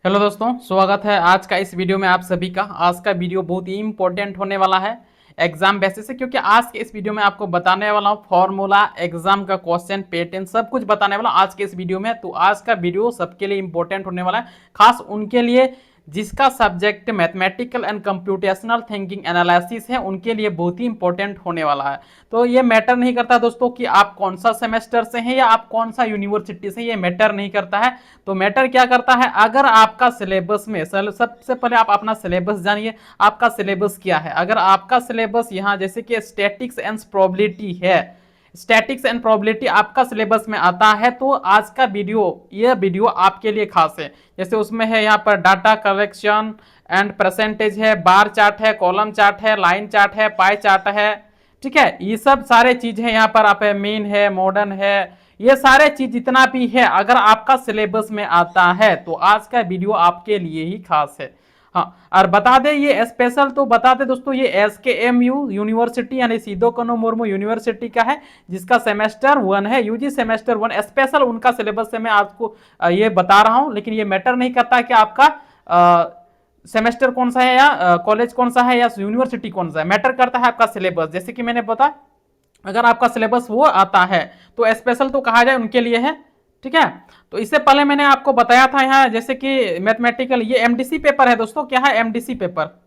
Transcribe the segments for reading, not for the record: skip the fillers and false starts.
Hello दोस्तों, स्वागत है आज का इस वीडियो में आप सभी का। आज का वीडियो बहुत ही इंपॉर्टेंट होने वाला है एग्जाम बेसिस से, क्योंकि आज के इस वीडियो में आपको बताने वाला हूँ फॉर्मूला, एग्जाम का क्वेश्चन पैटर्न सब कुछ बताने वाला आज के इस वीडियो में। तो आज का वीडियो सबके लिए इंपॉर्टेंट होने वाला है, खास उनके लिए जिसका subject mathematical and computational thinking analysis है, उनके लिए बहुत ही इंपॉर्टेंट होने वाला है। तो ये मैटर नहीं करता दोस्तों कि आप कौन सा सेमेस्टर से हैं या आप कौन सा यूनिवर्सिटी से, ये मैटर नहीं करता है। तो मैटर क्या करता है, अगर आपका सिलेबस में सबसे पहले आप अपना सिलेबस जानिए, आपका सिलेबस क्या है। अगर आपका सिलेबस यहाँ जैसे कि स्टैटिक्स एंड प्रोबेबिलिटी है, स्टैटिक्स एंड प्रोबेबिलिटी आपका सिलेबस में आता है, तो आज का वीडियो, ये वीडियो आपके लिए खास है। जैसे उसमें है यहाँ पर डाटा कलेक्शन एंड परसेंटेज है, बार चार्ट है, कॉलम चार्ट है, लाइन चार्ट है, पाई चार्ट है, ठीक है। ये सब सारे चीज है यहाँ पर, आप मीन है, मॉडर्न है, ये सारे चीज जितना भी है अगर आपका सिलेबस में आता है तो आज का वीडियो आपके लिए ही खास है। हाँ, और बता दे ये स्पेशल, तो बता दे दोस्तों ये SKMU यूनिवर्सिटी यानी सिदो कानो मुर्मू यूनिवर्सिटी का है, जिसका सेमेस्टर 1 है, यूजी सेमेस्टर 1 स्पेशल उनका सिलेबस है। मैं आपको ये बता रहा हूं, लेकिन ये मैटर नहीं करता कि आपका सेमेस्टर कौन सा है या कॉलेज कौन सा है या यूनिवर्सिटी कौन सा है। मैटर करता है आपका सिलेबस। जैसे कि मैंने बता, अगर आपका सिलेबस वो आता है तो स्पेशल तो कहा जाए उनके लिए है, ठीक है। तो इससे पहले मैंने आपको बताया था यहाँ जैसे कि मैथमेटिकल, ये एमडीसी पेपर है दोस्तों। क्या है एमडीसी पेपर,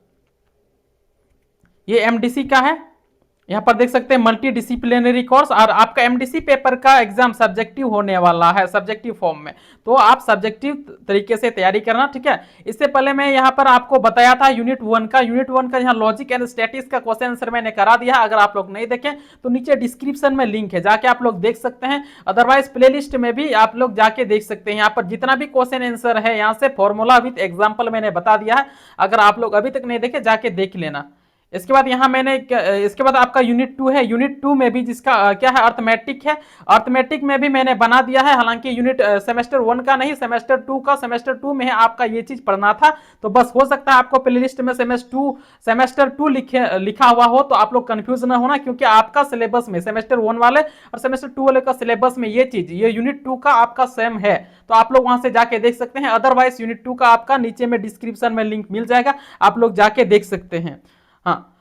ये एमडीसी का है। यहाँ पर देख सकते हैं मल्टी डिसिप्लिनरी कोर्स, और आपका एमडीसी पेपर का एग्जाम सब्जेक्टिव होने वाला है, सब्जेक्टिव फॉर्म में। तो आप सब्जेक्टिव तरीके से तैयारी करना, ठीक है। इससे पहले मैं यहाँ पर आपको बताया था यूनिट 1 का यहाँ लॉजिक एंड स्टैटिक्स का क्वेश्चन आंसर मैंने करा दिया। अगर आप लोग नहीं देखें तो नीचे डिस्क्रिप्शन में लिंक है, जाके आप लोग देख सकते हैं। अदरवाइज प्लेलिस्ट में भी आप लोग जाके देख सकते हैं। यहाँ पर जितना भी क्वेश्चन आंसर है यहाँ से फॉर्मूला विथ एग्जाम्पल मैंने बता दिया है। अगर आप लोग अभी तक नहीं देखे जाके देख लेना। इसके बाद यहाँ मैंने, इसके बाद आपका यूनिट 2 है। यूनिट 2 में भी जिसका क्या है अर्थमेटिक है, अर्थमेटिक में भी मैंने बना दिया है। हालांकि यूनिट सेमेस्टर 1 का नहीं, सेमेस्टर 2 का, सेमेस्टर 2 में है आपका ये चीज पढ़ना था। तो बस हो सकता है आपको प्ले लिस्ट में सेमेस्टर 2 लिखा हुआ हो, तो आप लोग कंफ्यूज ना होना, क्योंकि आपका सिलेबस में सेमेस्टर 1 वाले और सेमेस्टर 2 वाले का सिलेबस में ये चीज, ये यूनिट 2 का आपका सेम है। तो आप लोग वहां से जाके देख सकते हैं। अदरवाइज यूनिट 2 का आपका नीचे में डिस्क्रिप्शन में लिंक मिल जाएगा, आप लोग जाके देख सकते हैं। हाँ,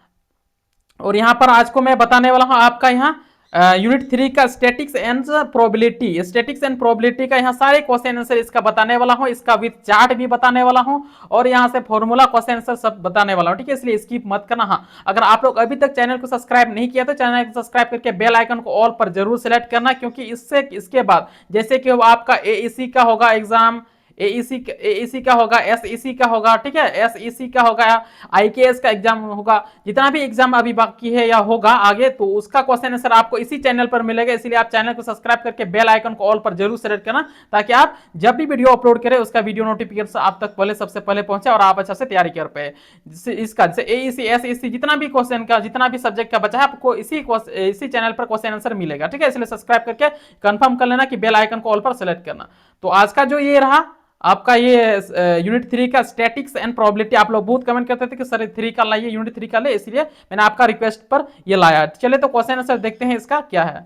और यहां पर आज को मैं बताने वाला हूं आपका यहाँ यूनिट 3 का statics and probability, statics and probability का यहाँ सारे क्वेश्चन आंसर इसका बताने वाला हूँ, इसका विद चार्ट भी बताने वाला हूँ, और यहाँ से फॉर्मूला क्वेश्चन आंसर सब बताने वाला हूँ, ठीक है। इसलिए स्किप मत करना। हाँ, अगर आप लोग अभी तक चैनल को सब्सक्राइब नहीं किया तो चैनल को सब्सक्राइब करके बेल आइकन को ऑल पर जरूर सेलेक्ट करना, क्योंकि इससे इसके बाद जैसे कि आपका एईसी का होगा एग्जाम, एईसी का होगा, एसईसी का होगा, ठीक है, एसईसी का होगा, आईकेएस का एग्जाम होगा, जितना भी एग्जाम अभी बाकी है या होगा आगे, तो उसका क्वेश्चन आंसर आपको इसी चैनल पर मिलेगा। इसलिए आप चैनल को सब्सक्राइब करके बेल आइकन को ऑल पर जरूर सेलेक्ट करना, ताकि आप जब भी वीडियो अपलोड करें उसका वीडियो नोटिफिकेशन आप तक पहले, सबसे पहले पहुंचे और आप अच्छा से तैयारी कर पाए। इसका जैसे एईसी, एसईसी जितना भी क्वेश्चन का, जितना भी सब्जेक्ट का बचा है, आपको इसी चैनल पर क्वेश्चन आंसर मिलेगा, ठीक है। इसलिए सब्सक्राइब करके कंफर्म कर लेना कि बेल आइकन को ऑल पर सेलेक्ट करना। तो आज का जो ये रहा आपका ये यूनिट 3 का स्टैटिक्स एंड प्रोबेबिलिटी, आप लोग बहुत कमेंट करते थे कि सर 3 का लाइए, यूनिट 3 का ले, इसलिए मैंने आपका रिक्वेस्ट पर ये लाया। चलिए तो क्वेश्चन आंसर देखते हैं इसका क्या है।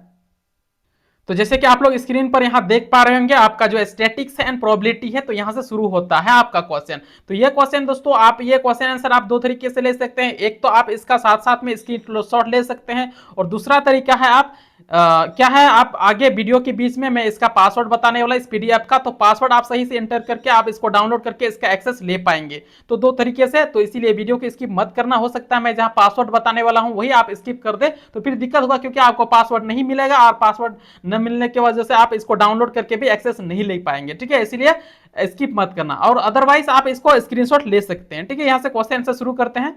तो जैसे कि आप लोग स्क्रीन पर यहां देख पा रहे होंगे, आपका जो स्टैटिक्स एंड प्रोबेबिलिटी है, तो यहां से शुरू होता है आपका क्वेश्चन। तो ये क्वेश्चन दोस्तों, आप ये क्वेश्चन आंसर आप दो तरीके से ले सकते हैं। एक तो आप इसका साथ साथ में स्क्रीनशॉट ले सकते हैं, और दूसरा तरीका है आप क्या है, आप आगे वीडियो के बीच में मैं इसका पासवर्ड बताने वाला इस पीडीएफ का, तो पासवर्ड आप सही से एंटर करके आप इसको डाउनलोड करके इसका एक्सेस ले पाएंगे। तो दो तरीके से, तो इसीलिए वीडियो को स्किप मत करना। हो सकता है मैं जहां पासवर्ड बताने वाला हूं वही आप स्किप कर दे, तो फिर दिक्कत होगा, क्योंकि आपको पासवर्ड नहीं मिलेगा, और पासवर्ड न मिलने की वजह से आप इसको डाउनलोड करके भी एक्सेस नहीं ले पाएंगे, ठीक है। इसलिए स्किप मत करना, और अदरवाइज आप इसको स्क्रीनशॉट ले सकते हैं, ठीक है। यहां से क्वेश्चन आंसर शुरू करते हैं।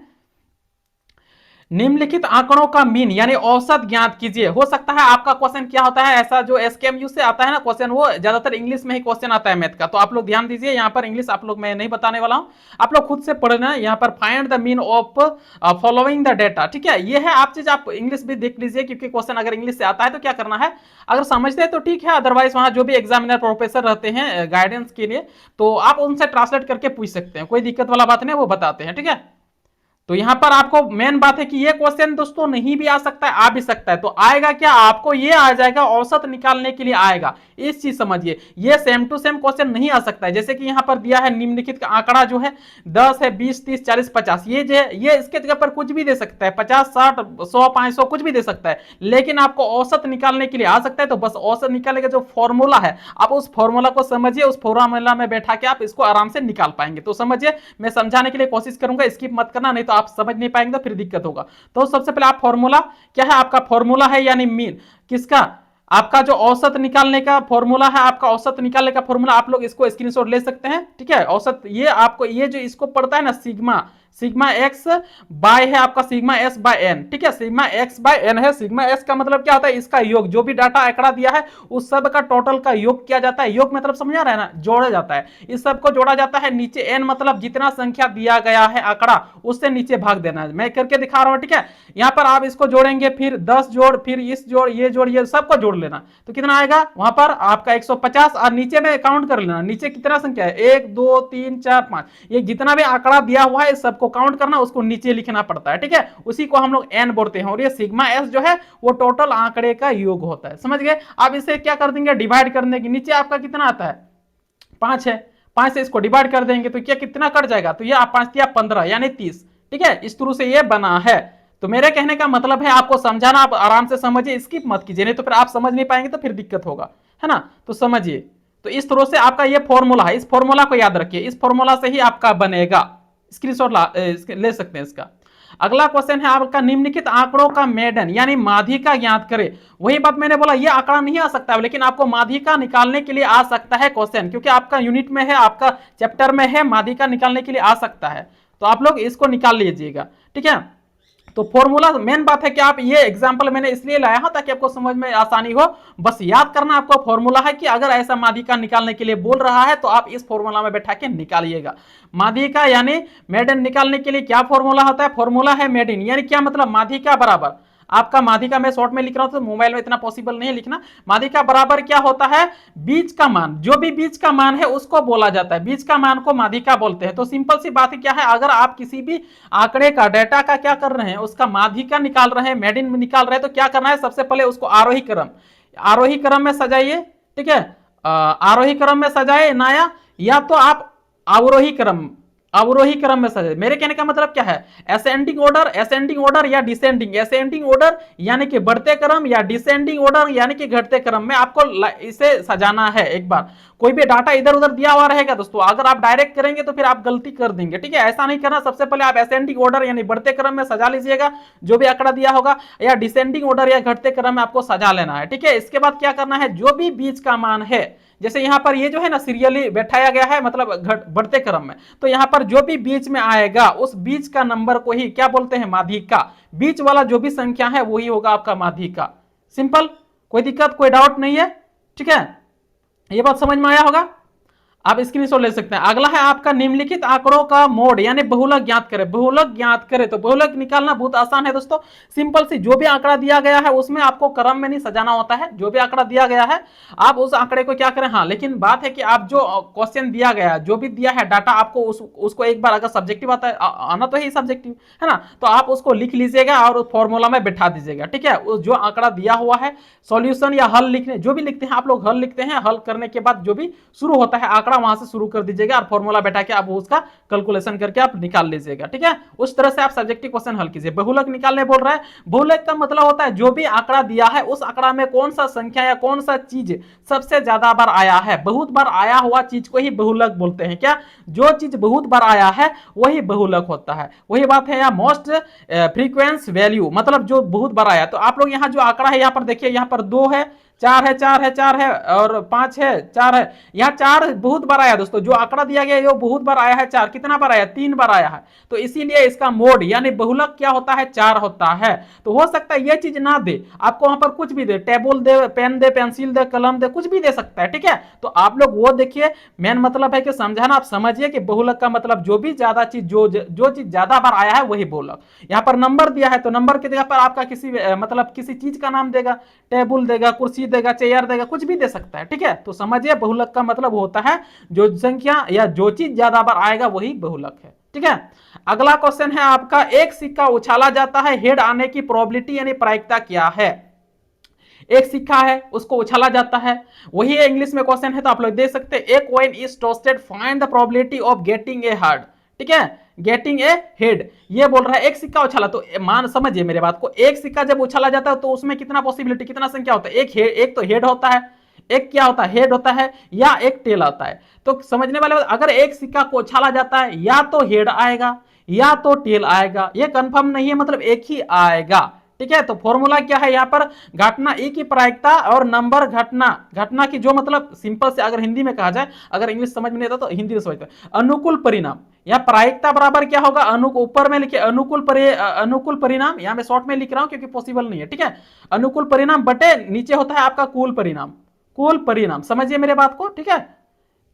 निम्नलिखित आंकड़ों का मीन यानी औसत ज्ञात कीजिए। हो सकता है आपका क्वेश्चन क्या होता है, ऐसा जो एसकेएमयू से आता है ना क्वेश्चन, वो ज्यादातर इंग्लिश में ही क्वेश्चन आता है मैथ का। तो आप लोग ध्यान दीजिए, यहाँ पर इंग्लिश आप लोग मैं नहीं बताने वाला हूं, आप लोग खुद से पढ़ना। यहाँ पर find the mean of following the data, ठीक है। ये है आप चीज, आप इंग्लिश भी देख लीजिए, क्योंकि क्वेश्चन अगर इंग्लिश से आता है तो क्या करना है, अगर समझते हैं तो ठीक है, अदरवाइज वहां जो भी एग्जामिनर प्रोफेसर रहते हैं गाइडेंस के लिए, तो आप उनसे ट्रांसलेट करके पूछ सकते हैं, कोई दिक्कत वाला बात नहीं, वो बताते हैं, ठीक है। तो यहां पर आपको मेन बात है कि ये क्वेश्चन दोस्तों नहीं भी आ सकता है, आ भी सकता है। तो आएगा क्या, आपको ये आ जाएगा, औसत निकालने के लिए आएगा। इस चीज समझिए, ये सेम टू सेम क्वेश्चन नहीं आ सकता है। जैसे कि यहाँ पर दिया है निम्नलिखित का आंकड़ा जो है 10 है, 20, 30, 40, 50, ये जो है ये इसके जगह पर कुछ भी दे सकता है, 50, 60, 100, 500 कुछ भी दे सकता है, लेकिन आपको औसत निकालने के लिए आ सकता है। तो बस औसत निकालने का जो फॉर्मूला है आप उस फॉर्मूला को समझिए, उस फॉर्मूला में बैठा के आप इसको आराम से निकाल पाएंगे। तो समझिए, मैं समझाने के लिए कोशिश करूंगा, स्किप मत करना, नहीं तो आप समझ नहीं पाएंगे तो फिर दिक्कत होगा। तो सबसे पहले आप फॉर्मूला क्या है, आपका फॉर्मूला है यानी मीन किसका, आपका जो औसत निकालने का फॉर्मूला है, आपका औसत निकालने का फॉर्मूला आप लोग इसको स्क्रीनशॉट ले सकते हैं, ठीक है। औसत ये आपको ये जो इसको पड़ता है ना सिग्मा, सिग्मा एक्स बाय है आपका सिग्मा एस बाय एन, ठीक है। सिग्मा एक्स बाय एन है, सिग्मा एस का मतलब क्या होता है, इसका योग, जो भी डाटा आंकड़ा दिया है उस सब का टोटल का योग किया जाता है। योग मतलब समझ आ रहा है ना, जोड़ा जाता है, इस सब को जोड़ा जाता है। नीचे एन मतलब जितना संख्या दिया गया है आंकड़ा उससे नीचे भाग देना है, मैं करके दिखा रहा हूं, ठीक है। यहां पर आप इसको जोड़ेंगे, फिर 10 जोड़, फिर इस जोड़, ये सबको जोड़ लेना, तो कितना आएगा वहां पर आपका 150। और नीचे में काउंट कर लेना, नीचे कितना संख्या है, 1 2 3 4 5, ये जितना भी आंकड़ा दिया हुआ है सबको काउंट करना, उसको नीचे लिखना पड़ता है, ठीक है। उसी को हम लोग एन बोलते हैं, और ये सिग्मा एस जो है वो टोटल आंकड़े का योग होता है, समझ गए। आप इसे क्या कर देंगे, डिवाइड करने की, नीचे आपका कितना आता है 5 है, 5 से इसको डिवाइड कर देंगे तो क्या कितना कट जाएगा, तो ये आप 5 दिया 15 यानी 30, ठीक है। इस तरह से ये बना है। तो मेरे कहने का मतलब है आपको समझाना, आप आराम से समझिए, स्किप मत कीजिए, नहीं तो फिर आप समझ नहीं पाएंगे तो फिर दिक्कत होगा, है ना। तो समझिए, तो इस तरह से आपका ये फॉर्मूला है, इस फॉर्मूला को याद रखिए, इस फॉर्मूला से ही आपका बनेगा, स्क्रीनशॉट ले सकते हैं इसका। अगला क्वेश्चन है आपका, निम्नलिखित आंकड़ों का मेडन यानी माध्यिका ज्ञात करे। वही बात मैंने बोला, ये आंकड़ा नहीं आ सकता है, लेकिन आपको माध्यिका निकालने के लिए आ सकता है क्वेश्चन, क्योंकि आपका यूनिट में है, आपका चैप्टर में है, माध्यिका निकालने के लिए आ सकता है। तो आप लोग इसको निकाल लीजिएगा, ठीक है। तो फॉर्मूला मेन बात है कि आप ये एग्जांपल मैंने इसलिए लाया हूं ताकि आपको समझ में आसानी हो, बस याद करना आपको फॉर्मूला है कि अगर ऐसा माध्यिका निकालने के लिए बोल रहा है तो आप इस फॉर्मूला में बैठा के निकालिएगा। माध्यिका यानी मेडन निकालने के लिए क्या फॉर्मूला होता है, फॉर्मूला है मेडन, यानी क्या मतलब, माध्यिका बराबर आपका, माध्यिका मैं शॉर्ट में लिख रहा हूं तो मोबाइल में इतना पॉसिबल नहीं है लिखना, माध्यिका बराबर क्या होता है, बीच का मान, जो भी बीच का मान है उसको बोला जाता है, बीच का मान को माध्यिका बोलते हैं। तो सिंपल सी बात क्या है, अगर आप किसी भी आंकड़े का डेटा का क्या कर रहे हैं, उसका माध्यिका निकाल रहे हैं, मेडिन में निकाल रहे हैं, तो क्या करना है, सबसे पहले उसको आरोही क्रम में सजाइए, ठीक है। आरोही क्रम में सजाए नाया, या तो आप अवरोही क्रम में सजाए। मेरे कहने का मतलब क्या है, असेंडिंग ऑर्डर या असेंडिंग ऑर्डर यानी कि बढ़ते क्रम, या डिसेंडिंग ऑर्डर यानी कि घटते क्रम में आपको इसे सजाना है। एक बार कोई भी डाटा इधर उधर दिया हुआ रहेगा दोस्तों, अगर आप डायरेक्ट करेंगे तो फिर आप गलती कर देंगे, ठीक है। ऐसा नहीं करना, सबसे पहले आप असेंडिंग ऑर्डर यानी बढ़ते क्रम में सजा लीजिएगा जो भी आंकड़ा दिया होगा, या डिसेंडिंग ऑर्डर या घटते क्रम में आपको सजा लेना है, ठीक है। इसके बाद क्या करना है, जो भी बीच का मान है, जैसे यहां पर ये जो है ना सीरियली बैठाया गया है, मतलब बढ़ते क्रम में, तो यहां पर जो भी बीच में आएगा उस बीच का नंबर को ही क्या बोलते हैं, माध्यिका। बीच वाला जो भी संख्या है वही होगा आपका माध्यिका। सिंपल, कोई दिक्कत कोई डाउट नहीं है, ठीक है। ये बात समझ में आया होगा, आप स्क्रीनशॉट ले सकते हैं। अगला है आपका, निम्नलिखित आंकड़ों का मोड यानी बहुलक ज्ञात करें। बहुलक ज्ञात करें, तो बहुलक निकालना बहुत आसान है दोस्तों, सिंपल सी, जो भी आंकड़ा दिया गया है उसमें आपको क्रम में नहीं सजाना होता है, जो भी आंकड़ा दिया गया है आप उस आंकड़े को क्या करें, हाँ लेकिन बात है कि आप जो क्वेश्चन दिया गया, जो भी दिया है डाटा, आपको उसको एक बार अगर सब्जेक्टिव आता है, आना तो ही सब्जेक्टिव है ना, तो आप उसको लिख लीजिएगा और उस फॉर्मूला में बैठा दीजिएगा, ठीक है। जो आंकड़ा दिया हुआ है, सॉल्यूशन या हल लिखने, जो भी लिखते हैं आप लोग, हल लिखते हैं, हल करने के बाद जो भी शुरू होता है आंकड़ा वहां से शुरू कर दीजिएगा और फॉर्मूला बैठा के आप उसका कैलकुलेशन करके आप निकाल लीजिएगा, ठीक है। उस तरह से आप सब्जेक्टिव क्वेश्चन हल कीजिए। बहुलक निकालने बोल रहा है, बहुलक का मतलब होता है जो भी आंकड़ा दिया है उस आंकड़ा में कौन सा संख्या या कौन सा चीज सबसे ज्यादा बार आया है, बहुत बार आया हुआ चीज को ही बहुलक बोलते हैं। क्या, जो चीज बहुत बार आया है वही बहुलक होता है, वही बात है। या मोस्ट फ्रीक्वेंस वैल्यू मतलब जो बहुत बार आया, तो आप लोग यहाँ जो आंकड़ा है यहाँ पर देखिए, यहाँ पर 2 है, 4 है और 5 है, 4 है, यहाँ 4 बहुत बार आया दोस्तों, जो आंकड़ा दिया गया है बहुत बार आया है, 4 कितना बार आया, 3 बार आया है, तो इसीलिए इसका मोड यानी बहुलक क्या होता है, 4 होता है। तो हो सकता है ये चीज ना दे आपको, वहां पर कुछ भी दे, टेबल दे, पेन दे, पेंसिल दे, कलम दे, कुछ भी दे सकता है, ठीक है। तो आप लोग वो देखिए, मेन मतलब है कि समझाना, आप समझिए कि बहुलक का मतलब जो भी ज्यादा चीज, जो चीज ज्यादा बार आया है वही बहुलक। यहाँ पर नंबर दिया है तो नंबर की जगह पर आपका किसी मतलब किसी चीज का नाम देगा, टेबल देगा, कुर्सी देगा, चेयर देगा, कुछ भी दे सकता है, ठीक है। तो समझिए बहुलक का मतलब होता है जो संख्या या जो चीज ज्यादा बार आएगा वही बहुलक है, ठीक है। अगला क्वेश्चन है आपका, एक सिक्का उछाला जाता है, हेड आने की प्रोबेबिलिटी यानी प्रायिकता क्या है। एक सिक्का है उसको उछाला जाता है, वही इंग्लिश में क्वेश्चन है तो आप लोग देख सकते हैं, a coin is tossed, find the probability of getting a hard, ठीक है, गेटिंग ए हेड, ये बोल रहा है एक सिक्का उछाला, तो मान समझिए मेरे बात को, एक सिक्का जब उछाला जाता है तो उसमें कितना पॉसिबिलिटी, कितना संख्या होता है, एक तो हेड होता है, एक क्या होता है, हेड होता है, या एक टेल आता है। तो समझने वाले, अगर एक सिक्का को उछाला जाता है या तो हेड आएगा या तो टेल आएगा, ये कंफर्म नहीं है, मतलब एक ही आएगा, ठीक है। तो फॉर्मूला क्या है यहाँ पर, घटना ई की प्रायिकता और नंबर घटना की, जो मतलब सिंपल से अगर हिंदी में कहा जाए, अगर इंग्लिश समझ में नहीं आता तो हिंदी में समझते, अनुकूल परिणाम, या प्रायिकता बराबर क्या होगा, ऊपर में लिखे अनुकूल परिणाम, यहां मैं शॉर्ट में लिख रहा हूं क्योंकि पॉसिबल नहीं है, ठीक है, अनुकूल परिणाम बटे नीचे होता है आपका कुल परिणाम, समझिए मेरे बात को, ठीक है।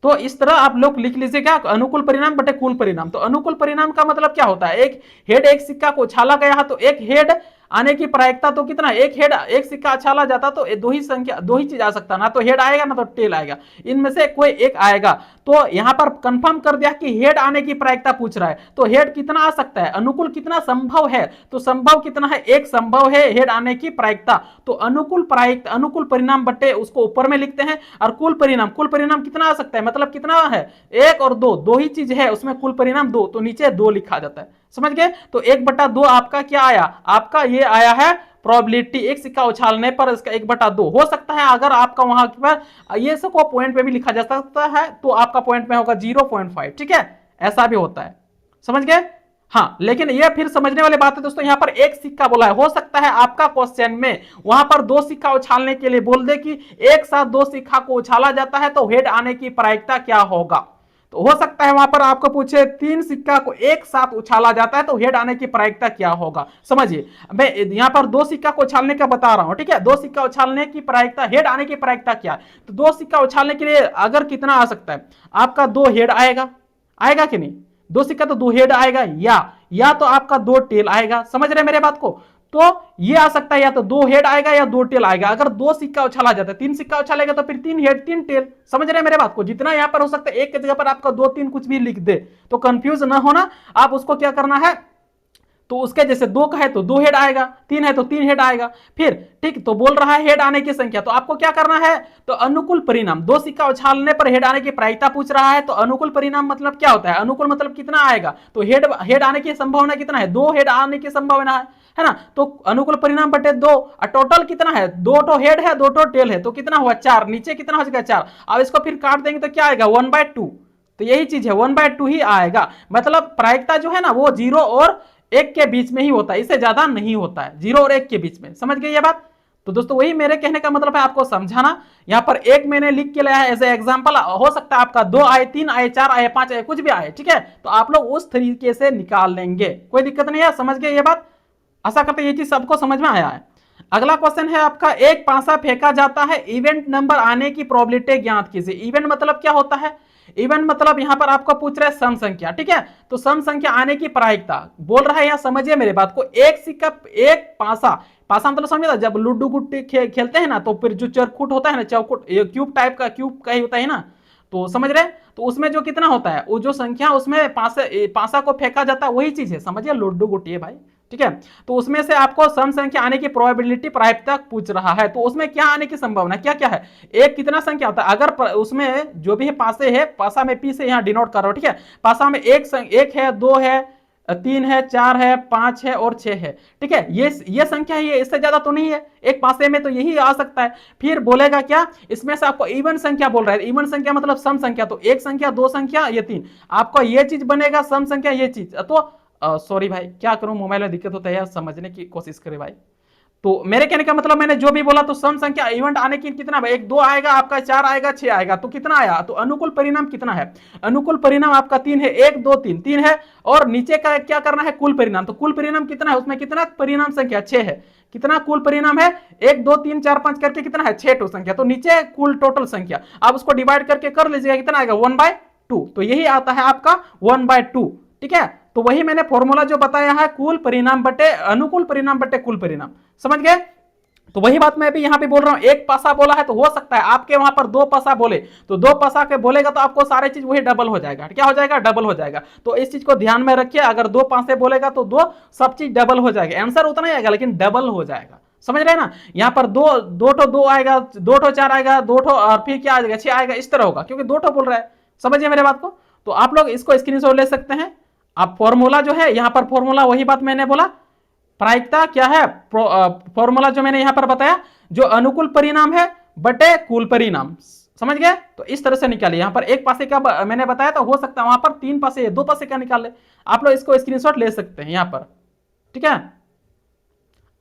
तो इस तरह आप लोग लिख लीजिएगा, अनुकूल परिणाम बटे कुल परिणाम। तो अनुकूल परिणाम का मतलब क्या होता है, एक हेड एक सिक्का को उछाला गया है तो एक हेड आने की प्रायिकता तो कितना, एक हेड एक सिक्का उछाला जाता तो दो ही चीज आ सकता, ना तो हेड आएगा ना तो टेल आएगा, इनमें से कोई एक आएगा। तो यहां पर कंफर्म कर दिया कि हेड आने की प्रायिकता पूछ रहा है, तो हेड कितना आ सकता है, अनुकूल कितना संभव है, तो संभव कितना है, एक संभव है हेड आने की प्रायिकता, तो अनुकूल परिणाम बटे उसको ऊपर में लिखते हैं, और कुल परिणाम कितना आ सकता है, मतलब कितना है, एक और दो ही चीज है उसमें, कुल परिणाम दो, तो नीचे दो लिखा जाता है, समझ गए। तो 1/2 आपका क्या आया, आपका ये आया है प्रोबेबिलिटी, एक सिक्का उछालने पर इसका 1/2 हो सकता है, अगर आपका वहां पर ये सब को पॉइंट पे भी लिखा जा सकता है तो आपका पॉइंट में होगा 0.5, ठीक है, ऐसा भी होता है, समझ गए। हाँ, लेकिन ये फिर समझने वाली बात है दोस्तों, यहां पर एक सिक्का बोला है, हो सकता है आपका क्वेश्चन में वहां पर दो सिक्का उछालने के लिए बोल दे कि एक साथ दो सिक्का को उछाला जाता है तो हेड आने की प्रायिकता क्या होगा, तो हो सकता है वहां पर आपको पूछे तीन सिक्का को एक साथ उछाला जाता है तो हेड आने की प्रायिकता क्या होगा, समझिए। मैं यहां पर दो सिक्का को उछालने का बता रहा हूं, ठीक है, दो सिक्का उछालने की प्रायिकता, हेड आने की प्रायिकता क्या, तो दो सिक्का उछालने के लिए अगर कितना आ सकता है आपका, दो हेड आएगा कि नहीं, दो सिक्का तो दो हेड आएगा, या तो आपका दो टेल आएगा, समझ रहे मेरे बात को। तो ये आ सकता है या तो दो हेड आएगा या दो टेल आएगा, अगर दो सिक्का उछाला जाता है, तीन सिक्का उछालेगा तो फिर तीन हेड तीन टेल, समझ रहे मेरे बात को, जितना यहां पर हो सकता है, एक की जगह पर आपका दो तीन कुछ भी लिख दे तो कंफ्यूज ना होना, आप उसको क्या करना है, तो उसके जैसे दो का है तो दो हेड आएगा, तीन है तो तीन हेड आएगा, फिर ठीक, तो बोल रहा है हेड आने की संख्या, तो आपको क्या करना है, तो अनुकूल परिणाम, दो सिक्का उछालने पर हेड आने की प्रायिकता पूछ रहा है, तो अनुकूल परिणाम मतलब क्या होता है, अनुकूल मतलब कितना आएगा, तो हेड आने की संभावना कितना है, दो हेड आने की संभावना है ना, तो अनुकूल परिणाम बटे दो, और टोटल कितना है, दो तो हेड है दो तो टेल है, तो कितना हुआ 4, नीचे कितना हो जाएगा 4, अब इसको फिर काट देंगे तो क्या आएगा 1/2, तो यही चीज है 1/2 ही आएगा, मतलब प्रायिकता जो है ना वो 0 और 1 के बीच में ही होता है, इससे ज्यादा नहीं होता है, 0 और 1 के बीच में, समझ गए ये बात। तो दोस्तों वही मेरे कहने का मतलब है आपको समझाना, यहां पर एक मैंने लिख के लाया है एज ए एग्जांपल, हो सकता है आपका 2 आए 3 आए 4 आए 5 आए कुछ भी आए, ठीक है, तो आप लोग उस तरीके से निकाल लेंगे, कोई दिक्कत नहीं है, समझ गए ये बात, आशा करते ये चीज सबको समझ में आया है। अगला क्वेश्चन है आपका, एक पासा फेंका जाता है, इवेंट नंबर आने की प्रोबेबिलिटी ज्ञात कीजिए। इवेंट मतलब क्या होता है, इवेंट मतलब यहां पर आपको पूछ रहा है सम संख्या, ठीक है, तो सम संख्या आने की प्रायिकता बोल रहा है, यहां समझिए मेरे बात को, एक सिक्का एक पासा मतलब समझे, जब लूडो गुट्टी खेलते हैं ना तो फिर जो चरखुट होता है ना, चौकुट क्यूब टाइप का क्यूब का ही होता है ना, तो समझ रहे, तो उसमें जो कितना होता है, वो जो संख्या उसमें पासा को फेंका जाता है वही चीज है, समझिए लूडो गुट्टी है भाई, ठीक है, तो उसमें से आपको सम संख्या आने की प्रोबेबिलिटी प्रायिकता पूछ रहा है, तो उसमें क्या आने की संभावना क्या क्या है, एक कितना संख्या होता है, अगर उसमें जो भी है पासे है, पासा में पी से यहां डिनोट कर रहा हूं, ठीक है, पासा में एक है, दो है, तीन है, चार है, पांच है और छह है, ठीक है, ये संख्या है, इससे ज्यादा तो नहीं है, एक पासे में तो यही आ सकता है। फिर बोलेगा क्या, इसमें से आपको इवन संख्या बोल रहा है, इवन संख्या मतलब सम संख्या, तो एक संख्या दो संख्या ये तीन, आपको ये चीज बनेगा सम संख्या ये चीज, तो सॉरी भाई क्या करूं, मोबाइल में दिक्कत होता है यार, समझने की कोशिश करें भाई। तो मेरे कहने का मतलब मैंने जो भी बोला, तो सम संख्या इवेंट आने की कितना, एक दो आएगा आपका, चार आएगा, छह आएगा, तो कितना आया, तो अनुकूल परिणाम कितना है, अनुकूल परिणाम आपका तीन है, एक दो तीन, तीन है, और नीचे का क्या करना है कुल परिणाम, तो कुल परिणाम कितना है, उसमें कितना परिणाम संख्या छह है, कितना कुल परिणाम है, एक दो तीन चार पांच करके कितना है छह टो संख्या, तो नीचे कुल टोटल संख्या आप उसको डिवाइड करके कर लीजिएगा, कितना आएगा 1/2, तो यही आता है आपका 1/2, ठीक है, तो वही मैंने फॉर्मूला जो बताया है, कुल परिणाम बटे अनुकूल परिणाम बटे कुल परिणाम, समझ गए। तो वही बात मैं भी यहां पे बोल रहा हूं, एक पासा बोला है तो हो सकता है आपके वहां पर दो पासा बोले, तो दो पासा के बोलेगा तो आपको सारी चीज वही डबल हो जाएगा, क्या हो जाएगा, डबल हो जाएगा, तो इस चीज को ध्यान में रखिए, अगर दो पासे बोलेगा तो दो सब चीज डबल हो जाएगा, आंसर उतना ही आएगा लेकिन डबल हो जाएगा, समझ रहे हैं ना। यहाँ पर दो ठो 2 आएगा, 2 ठो 4 आएगा, 2 ठो और फिर क्या आ जाएगा 6 आएगा, इस तरह होगा क्योंकि 2 ठो बोल रहा है। समझिए मेरे बात को। तो आप लोग इसको स्क्रीनशॉट ले सकते हैं। अब फॉर्मूला जो है यहाँ पर, फॉर्मूला वही बात मैंने बोला, प्रायिकता क्या है, फॉर्मूला जो मैंने यहां पर बताया, जो अनुकूल परिणाम है बटे कुल परिणाम। समझ गए। तो इस तरह से निकालिए। यहां पर एक पासे का मैंने बताया था, हो सकता है वहां पर 3 पासे 2 पासे का निकाल ले। आप लोग इसको स्क्रीनशॉट ले सकते हैं यहां पर, ठीक है।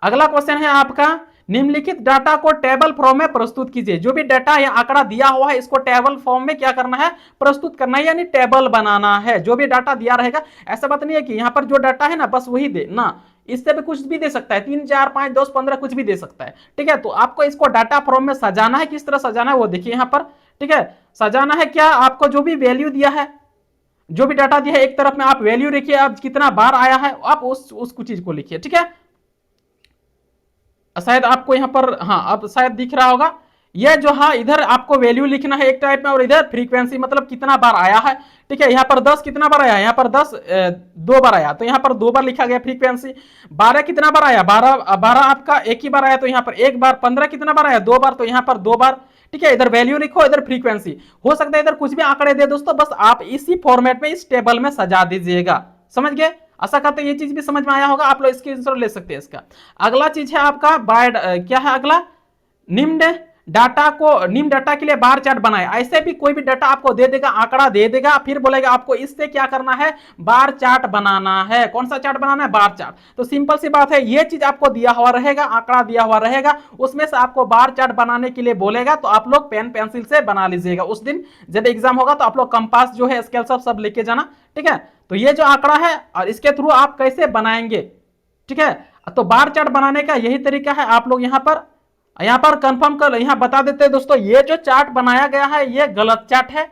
अगला क्वेश्चन है आपका, निम्नलिखित डाटा को टेबल फॉर्म में प्रस्तुत कीजिए। जो भी डाटा या आंकड़ा दिया हुआ है इसको टेबल फॉर्म में क्या करना है, प्रस्तुत करना है, यानी टेबल बनाना है। जो भी डाटा दिया रहेगा, ऐसा बात नहीं है कि यहां पर जो डाटा है ना बस वही दे ना, इससे भी कुछ भी दे सकता है, 3 4 5 10 15 कुछ भी दे सकता है, ठीक है। तो आपको इसको डाटा फॉर्म में सजाना है। किस तरह सजाना है वो देखिए यहां पर, ठीक है। सजाना है क्या, आपको जो भी वैल्यू दिया है, जो भी डाटा दिया है, एक तरफ में आप वैल्यू लिखिए, अब कितना बार आया है आप उस चीज को लिखिए, ठीक है। शायद आपको यहां पर, हाँ अब शायद दिख रहा होगा ये जो, हाँ इधर आपको वैल्यू लिखना है एक टाइप में, और इधर फ्रीक्वेंसी मतलब कितना बार आया है, ठीक है। यहाँ पर 10 कितना बार आया, यहाँ पर 10 2 बार आया, तो यहाँ पर 2 बार लिखा गया फ्रीक्वेंसी। 12 कितना बार आया, 12 आपका एक ही बार आया, तो यहाँ पर 1 बार। 15 कितना बार आया, 2 बार, तो यहाँ पर 2 बार, ठीक है। इधर वैल्यू लिखो, इधर फ्रीक्वेंसी। हो सकता है इधर कुछ भी आंकड़े दे दोस्तों, बस आप इसी फॉर्मेट में इस टेबल में सजा दीजिएगा। समझ गए। आशा करते हैं ये चीज भी समझ में आया होगा। आप लोग स्क्रीनशॉट ले सकते हैं इसका। अगला चीज है आपका क्या है अगला, निम्न डाटा के लिए बार चार्ट बनाए। ऐसे भी कोई भी डाटा आपको दे देगा, आंकड़ा दे देगा, फिर बोलेगा आपको इससे क्या करना है, बार चार्ट बनाना है। कौन सा चार्ट बनाना है, बार चार्ट। तो सिंपल सी बात है, ये चीज आपको दिया हुआ रहेगा, आंकड़ा दिया हुआ रहेगा, उसमें से आपको बार चार्ट बनाने के लिए बोलेगा, तो आप लोग पेन पेंसिल से बना लीजिएगा। उस दिन जब एग्जाम होगा तो आप लोग कंपास जो है, स्केल सब लेके जाना, ठीक है। तो ये जो आंकड़ा है और इसके थ्रू आप कैसे बनाएंगे, ठीक है। तो बार चार्ट बनाने का यही तरीका है। आप लोग यहां पर कंफर्म कर, यहां बता देते हैं दोस्तों, ये जो चार्ट बनाया गया है ये गलत चार्ट है।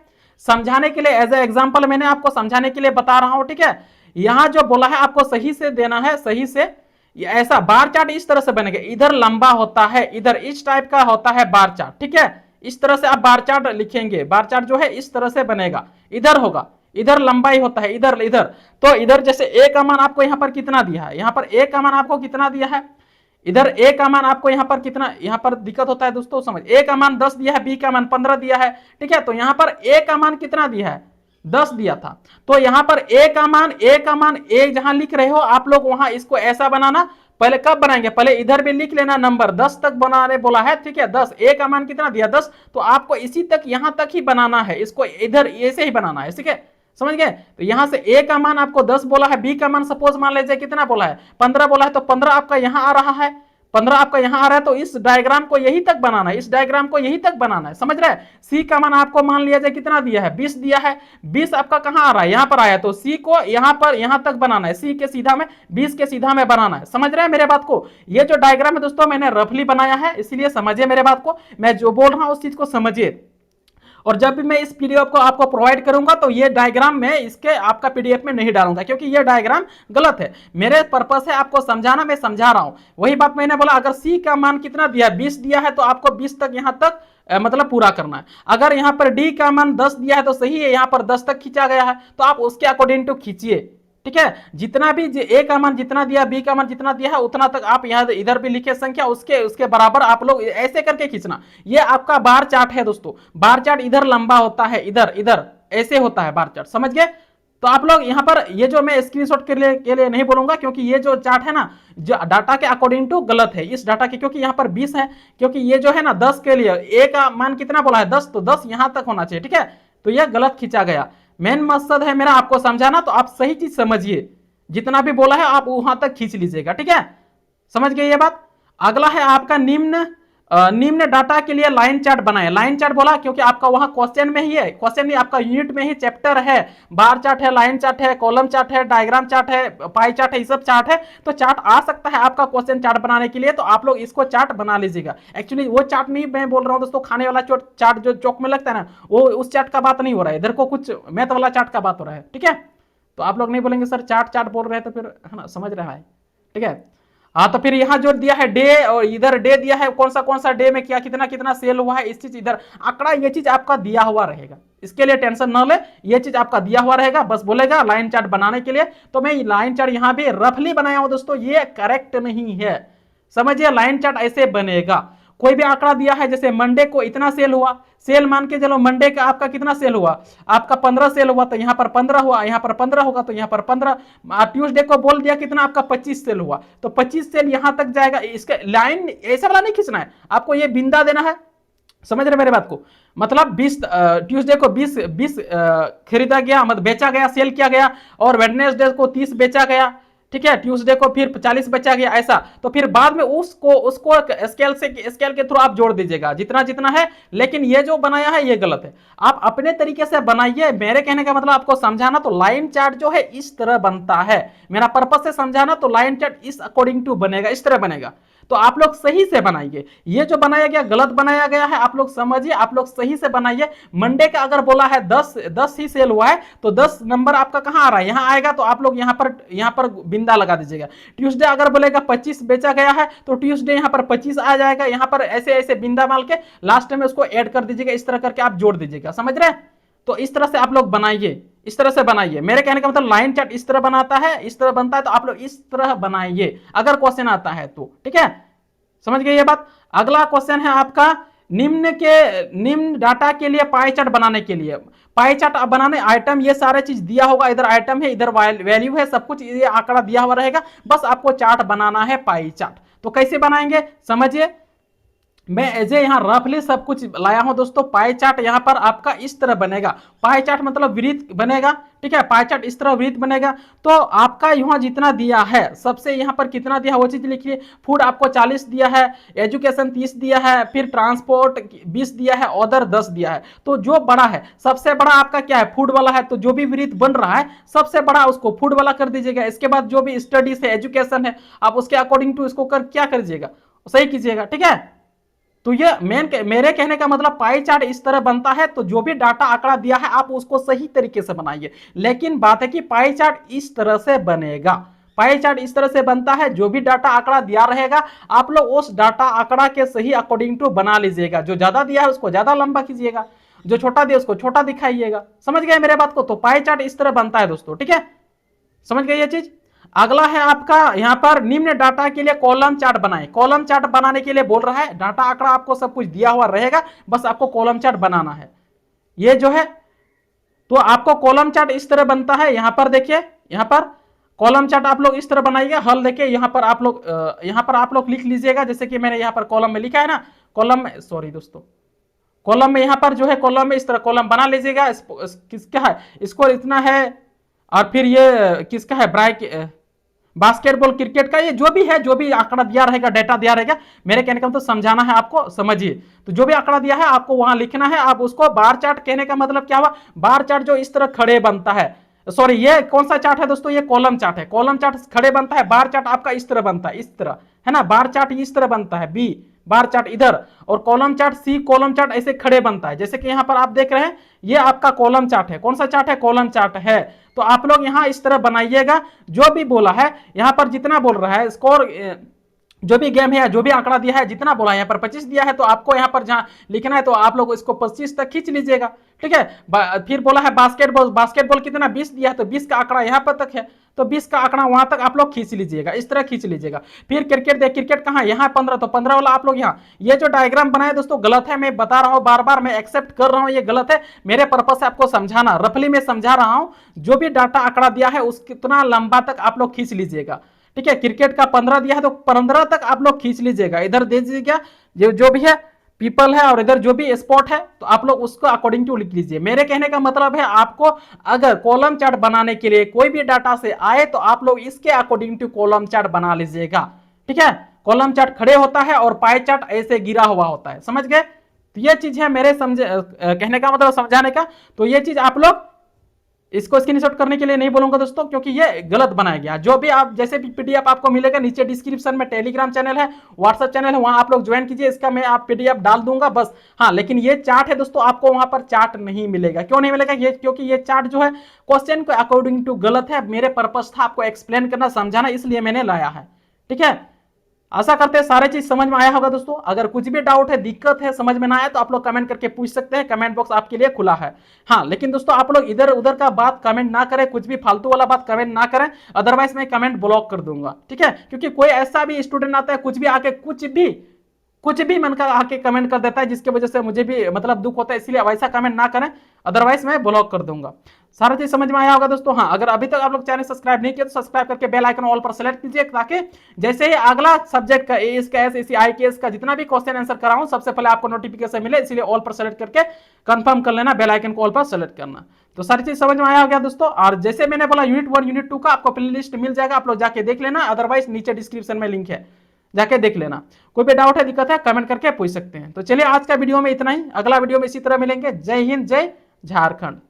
समझाने के लिए एज ए एग्जांपल मैंने आपको समझाने के लिए बता रहा हूं, ठीक है। यहां जो बोला है आपको सही से देना है, सही से। ऐसा बार चार्ट इस तरह से बनेगा, इधर लंबा होता है, इधर इस टाइप का होता है बार चार्ट, ठीक है। इस तरह से आप बार चार्ट लिखेंगे। बार चार्ट जो है इस तरह से बनेगा, इधर होगा, इधर लंबाई होता है, इधर इधर। तो इधर जैसे ए का मान आपको यहां पर कितना दिया है, यहां पर ए का मान आपको कितना दिया है, इधर ए का मान आपको यहां पर कितना, यहां पर दिक्कत होता है दोस्तों, समझ। ए का मान 10 दिया है, बी का मान 15 दिया है, ठीक है। तो यहां पर ए का मान कितना दिया है, 10 दिया था। तो यहां पर ए का मान ए जहां लिख रहे हो आप लोग, वहां इसको ऐसा बनाना। पहले कब बनाएंगे, पहले इधर भी लिख लेना नंबर 10 तक बनाने बोला है, ठीक है। 10, ए का मान कितना दिया 10, तो आपको इसी तक यहां तक ही बनाना है, इसको इधर ऐसे ही बनाना है, ठीक है। समझ गए। तो यहां से ए का मान आपको 10 बोला है, बी का मान सपोज मान लीजिए कितना बोला है, 15 बोला है, तो 15 आपका यहां आ रहा है, 15 आपका यहां आ रहा है। तो इस डायग्राम को यही तक बनाना है, इस डायग्राम को यही तक बनाना है, समझ रहे हैं। सी का मान आपको मान लिया जाए कितना दिया है, 20 दिया है। 20 आपका कहां आ रहा है, यहां पर आया, तो सी को यहां पर यहां तक बनाना है, सी के सीधा में 20 के सीधा में बनाना है। समझ रहे हैं मेरे बात को। ये जो डायग्राम है दोस्तों मैंने रफली बनाया है, इसलिए समझिए मेरे बात को, मैं जो बोल रहा हूं उस चीज को समझिए। और जब भी मैं इस पीडीएफ को आपको प्रोवाइड करूंगा तो ये डायग्राम मैं इसके आपका पीडीएफ में नहीं डालूंगा, क्योंकि ये डायग्राम गलत है। मेरे पर्पस है आपको समझाना, मैं समझा रहा हूं। वही बात मैंने बोला, अगर सी का मान कितना दिया है, 20 दिया है, तो आपको 20 तक यहां तक मतलब पूरा करना है। अगर यहां पर डी का मान 10 दिया है तो सही है, यहां पर 10 तक खींचा गया है, तो आप उसके अकॉर्डिंग टू खींचिए, ठीक है। जितना भी ए का मान जितना दिया, बी का मान जितना दिया है, उतना तक आप यहां इधर भी लिखे संख्या, उसके बराबर आप लोग ऐसे करके खींचना। ये आपका बार चार्ट है दोस्तों। बार चार्ट इधर लंबा होता है, इधर इधर ऐसे होता है बार चार्ट, समझ गए। तो आप लोग यहां पर ये जो मैं स्क्रीनशॉट के लिए नहीं बोलूंगा, क्योंकि ये जो चार्ट है ना, जो डाटा के अकॉर्डिंग टू गलत है इस डाटा के, क्योंकि यहां पर 20 है, क्योंकि ये जो है ना 10 के लिए ए का मान कितना बोला है 10, तो 10 यहां तक होना चाहिए, ठीक है। तो यह गलत खींचा गया। मेन मकसद है मेरा आपको समझाना, तो आप सही चीज समझिए, जितना भी बोला है आप वहां तक खींच लीजिएगा, ठीक है। समझ गए ये बात। अगला है आपका निम्न डाटा के लिए लाइन चार्ट बनाए। लाइन चार्ट बोला क्योंकि आपका वहां क्वेश्चन में ही है, क्वेश्चन नहीं आपका यूनिट में ही चैप्टर है। बार चार्ट है, लाइन चार्ट है, कॉलम चार्ट है, डायग्राम चार्ट है, पाई चार्ट है, ये सब चार्ट है। तो चार्ट आ सकता है आपका क्वेश्चन चार्ट बनाने के लिए, तो आप लोग इसको चार्ट बना लीजिएगा। एक्चुअली वो चार्ट नहीं मैं बोल रहा हूं दोस्तों, खाने वाला चार्ट जो चौक में लगता है ना, वो उस चार्ट का बात नहीं हो रहा है, इधर को कुछ मैथ वाला चार्ट का बात हो रहा है, ठीक है। तो आप लोग नहीं बोलेंगे सर चार्ट बोल रहे हैं, तो फिर है ना, समझ रहा है, ठीक है। हाँ, तो फिर यहाँ जो दिया है डे, और इधर डे दिया है, कौन सा डे में क्या कितना कितना सेल हुआ है, इस चीज इधर आंकड़ा, ये चीज आपका दिया हुआ रहेगा, इसके लिए टेंशन न ले, ये चीज आपका दिया हुआ रहेगा। बस बोलेगा लाइन चार्ट बनाने के लिए, तो मैं लाइन चार्ट यहाँ भी रफली बनाया हूं दोस्तों, ये करेक्ट नहीं है, समझिए, लाइन चार्ट ऐसे बनेगा। कोई भी आंकड़ा दिया है, जैसे मंडे को इतना सेल हुआ, सेल मान के चलो मंडे का आपका कितना सेल हुआ, आपका 15 सेल हुआ, तो यहां पर 15 हुआ, यहां पर 15 होगा तो यहां पर 15। ट्यूसडे को बोल दिया कितना आपका 25 सेल हुआ, तो 25 सेल यहां तक जाएगा। इसका लाइन ऐसा वाला नहीं खींचना है, आपको ये बिंदा देना है। समझ रहे मेरे बात को? मतलब 20 ट्यूसडे को 20 खरीदा गया, मतलब बेचा गया, सेल किया गया, और वेडनेसडे को 30 बेचा गया, ठीक है, ट्यूसडे को फिर 40 बचा गया, ऐसा। तो फिर बाद में उसको उसको स्केल के थ्रू आप जोड़ दीजिएगा जितना जितना है। लेकिन ये जो बनाया है ये गलत है, आप अपने तरीके से बनाइए। मेरे कहने का मतलब आपको समझाना, तो लाइन चार्ट जो है इस तरह बनता है, मेरा पर्पस से समझाना। तो लाइन चार्ट इस अकॉर्डिंग टू बनेगा, इस तरह बनेगा। तो आप लोग सही से बनाइए, ये जो बनाया गया गलत बनाया गया है, आप लोग समझिए, आप लोग सही से बनाइए। मंडे का अगर बोला है 10 ही सेल हुआ है, तो 10 नंबर आपका कहां आ रहा है, यहां आएगा, तो आप लोग यहां पर बिंदा लगा दीजिएगा। ट्यूसडे अगर बोलेगा 25 बेचा गया है, तो ट्यूसडे यहां पर 25 आ जाएगा, यहां पर ऐसे ऐसे बिंदा माल के लास्ट में उसको ऐड कर दीजिएगा, इस तरह करके आप जोड़ दीजिएगा। समझ रहे हैं? तो इस तरह से आप लोग बनाइए, इस तरह से बनाइए। मेरे कहने का मतलब लाइन चार्ट इस तरह बनाता है, इस तरह बनता है, तो आप लोग इस तरह बनाइए अगर क्वेश्चन आता है तो, ठीक है? समझ गए ये बात? अगला क्वेश्चन है आपका, निम्न डाटा के लिए पाई चार्ट बनाने के लिए। पाई चार्ट बनाने आइटम ये सारे चीज दिया होगा, इधर आइटम है, इधर वैल्यू है, सब कुछ ये आंकड़ा दिया हुआ रहेगा, बस आपको चार्ट बनाना है, पाई चार्ट। तो कैसे बनाएंगे समझिए, मैं एजे यहां रफली सब कुछ लाया हूं दोस्तों। पाई चार्ट यहां पर आपका इस तरह बनेगा, पाई चार्ट मतलब वृत्त बनेगा, ठीक है? पाई चार्ट इस तरह वृत्त बनेगा। तो आपका यहां जितना दिया है, सबसे यहां पर कितना दिया है वो चीज लिखिए। फूड आपको 40 दिया है, एजुकेशन 30 दिया है, फिर ट्रांसपोर्ट 20 दिया है, अदर 10 दिया है। तो जो बड़ा है, सबसे बड़ा आपका क्या है, फूड वाला है। तो जो भी वृत्त बन रहा है सबसे बड़ा उसको फूड वाला कर दीजिएगा। इसके बाद जो भी स्टडीज है, एजुकेशन है, आप उसके अकॉर्डिंग टू इसको कर क्या करिएगा, सही कीजिएगा, ठीक है? तो ये मेरे कहने का मतलब पाई चार्ट इस तरह बनता है। तो जो भी डाटा आंकड़ा दिया है आप उसको सही तरीके से बनाइए। लेकिन बात है कि पाई चार्ट इस तरह से बनेगा, पाई चार्ट इस तरह से बनता है। जो भी डाटा आंकड़ा दिया रहेगा आप लोग उस डाटा आंकड़ा के सही अकॉर्डिंग टू बना लीजिएगा। जो ज्यादा दिया है उसको ज्यादा लंबा कीजिएगा, जो छोटा दिया उसको छोटा दिखाइएगा। समझ गए मेरे बात को? तो पाई चार्ट इस तरह बनता है दोस्तों, ठीक है? समझ गए ये चीज? अगला है आपका यहां पर निम्न डाटा के लिए कॉलम चार्ट बनाएं। कॉलम चार्ट बनाने के लिए बोल रहा है, डाटा आंकड़ा आपको सब कुछ दिया हुआ रहेगा, बस आपको कॉलम चार्ट बनाना है। ये जो है, तो आपको कॉलम चार्ट इस तरह बनता है। यहां पर देखिए, यहां पर कॉलम चार्ट आप लोग इस तरह बनाइएगा। हल देखिए, यहां पर आप लोग लिख लीजिएगा, जैसे कि मैंने यहां पर कॉलम में लिखा है ना, कॉलम में, सॉरी दोस्तों, कॉलम में यहां पर जो है, कॉलम में इस तरह कॉलम बना लीजिएगा। किसका है, स्कोर इतना है, और फिर ये किसका है, बास्केटबॉल, क्रिकेट का, ये जो भी है, जो भी आंकड़ा दिया रहेगा, डेटा दिया रहेगा, मेरे कहने का मतलब समझाना है आपको, समझिए। तो जो भी आंकड़ा दिया है आपको वहां लिखना है। आप उसको बार चार्ट कहने का मतलब क्या हुआ, बार चार्ट जो इस तरह खड़े बनता है, सॉरी ये कौन सा चार्ट है दोस्तों, ये कॉलम चार्ट है। कॉलम चार्ट खड़े बनता है, बार चार्ट आपका इस तरह बनता है, इस तरह, है ना? बार चार्ट इस तरह बनता है, बी बार चार्ट इधर, और कॉलम चार्ट सी, कॉलम चार्ट ऐसे खड़े बनता है। जैसे कि यहां पर आप देख रहे हैं, ये आपका कॉलम चार्ट है। कौन सा चार्ट है, कॉलम चार्ट है। तो आप लोग यहां इस तरह बनाइएगा। जो भी बोला है यहां पर, जितना बोल रहा है स्कोर, जो भी गेम है, जो भी आंकड़ा दिया है, जितना बोला है, यहाँ पर 25 दिया है, तो आपको यहाँ पर जहां लिखना है तो आप लोग इसको 25 तक खींच लीजिएगा, ठीक है? फिर बोला है बास्केटबॉल, बास्केटबॉल कितना 20 दिया है, तो 20 का आंकड़ा यहाँ पर तक है, तो 20 का आंकड़ा वहां तक आप लोग खींच लीजिएगा, इस तरह खींच लीजिएगा। फिर क्रिकेट दे, क्रिकेट कहाँ, यहाँ 15, तो 15 वाला आप लोग यहाँ, ये जो डायग्राम बनाए दोस्तों गलत है, मैं बता रहा हूँ बार बार, मैं एक्सेप्ट कर रहा हूँ ये गलत है। मेरे पर्पज से आपको समझाना, रफली में समझा रहा हूँ। जो भी डाटा आंकड़ा दिया है उस कितना लंबा तक आप लोग खींच लीजिएगा, ठीक है? क्रिकेट का 15 दिया है तो 15 तक आप लोग खींच लीजिएगा। इधर दे दीजिएगा जो भी है, पीपल है, और इधर जो भी स्पॉट है, तो आप लोग उसको अकॉर्डिंग टू लिख लीजिए। मेरे कहने का मतलब है, आपको अगर कॉलम चार्ट बनाने के लिए कोई भी डाटा से आए तो आप लोग इसके अकॉर्डिंग टू कॉलम चार्ट बना लीजिएगा, ठीक है? कॉलम चार्ट खड़े होता है और पाई चार्ट ऐसे गिरा हुआ होता है। समझ गए? तो ये चीज है मेरे कहने का मतलब, समझाने का। तो ये चीज आप लोग इसको स्क्रीनशॉट करने के लिए नहीं बोलूंगा दोस्तों, क्योंकि ये गलत बनाया गया। जो भी आप, जैसे भी पीडीएफ आपको मिलेगा, नीचे डिस्क्रिप्शन में टेलीग्राम चैनल है, व्हाट्सएप चैनल है, वहां आप लोग ज्वाइन कीजिए, इसका मैं आप पीडीएफ डाल दूंगा बस। हाँ, लेकिन ये चार्ट है दोस्तों, आपको वहां पर चार्ट नहीं मिलेगा। क्यों नहीं मिलेगा? ये क्योंकि ये चार्ट जो है क्वेश्चन के अकॉर्डिंग टू गलत है। मेरे पर्पज था आपको एक्सप्लेन करना, समझाना, इसलिए मैंने लाया है, ठीक है? आशा करते हैं सारे चीज समझ में आया होगा दोस्तों। अगर कुछ भी डाउट है, दिक्कत है, समझ में ना आया तो आप लोग कमेंट करके पूछ सकते हैं, कमेंट बॉक्स आपके लिए खुला है। हाँ, लेकिन दोस्तों आप लोग इधर उधर का बात कमेंट ना करें, कुछ भी फालतू वाला बात कमेंट ना करें, अदरवाइज मैं कमेंट ब्लॉक कर दूंगा, ठीक है। क्योंकि कोई ऐसा भी स्टूडेंट आता है कुछ भी आके कुछ भी मन का आके कमेंट कर देता है, जिसकी वजह से मुझे भी मतलब दुख होता है, इसलिए वैसा कमेंट ना करें, अदरवाइज मैं ब्लॉक कर दूंगा। सारा चीज समझ में आया होगा दोस्तों। हाँ, अगर अभी तक आप लोग चैनल सब्सक्राइब नहीं किया तो सब्सक्राइब करके बेल आइकन ऑल पर सेलेक्ट कीजिए, ताकि जैसे ही अगला सब्जेक्ट का एएस का एसएससी आईकेएस का जितना भी क्वेश्चन आंसर कराऊं सबसे पहले आपको नोटिफिकेशन मिले, इसलिए ऑल पर सेलेक्ट करके कंफर्म कर लेना, बेल आइकन को ऑल पर सेलेक्ट करना। तो सारी चीज समझ में आया होगा दोस्तों। और जैसे मैंने बोला यूनिट 1 यूनिट 2 का आपको प्लेलिस्ट मिल जाएगा, आप लोग जाके देख लेना, अदरवाइज नीचे डिस्क्रिप्शन में लिंक है, जाके देख लेना। कोई भी डाउट है, दिक्कत है, कमेंट करके पूछ सकते हैं। तो चलिए आज का वीडियो में इतना ही, अगला वीडियो में इसी तरह मिलेंगे। जय हिंद, जय झारखंड।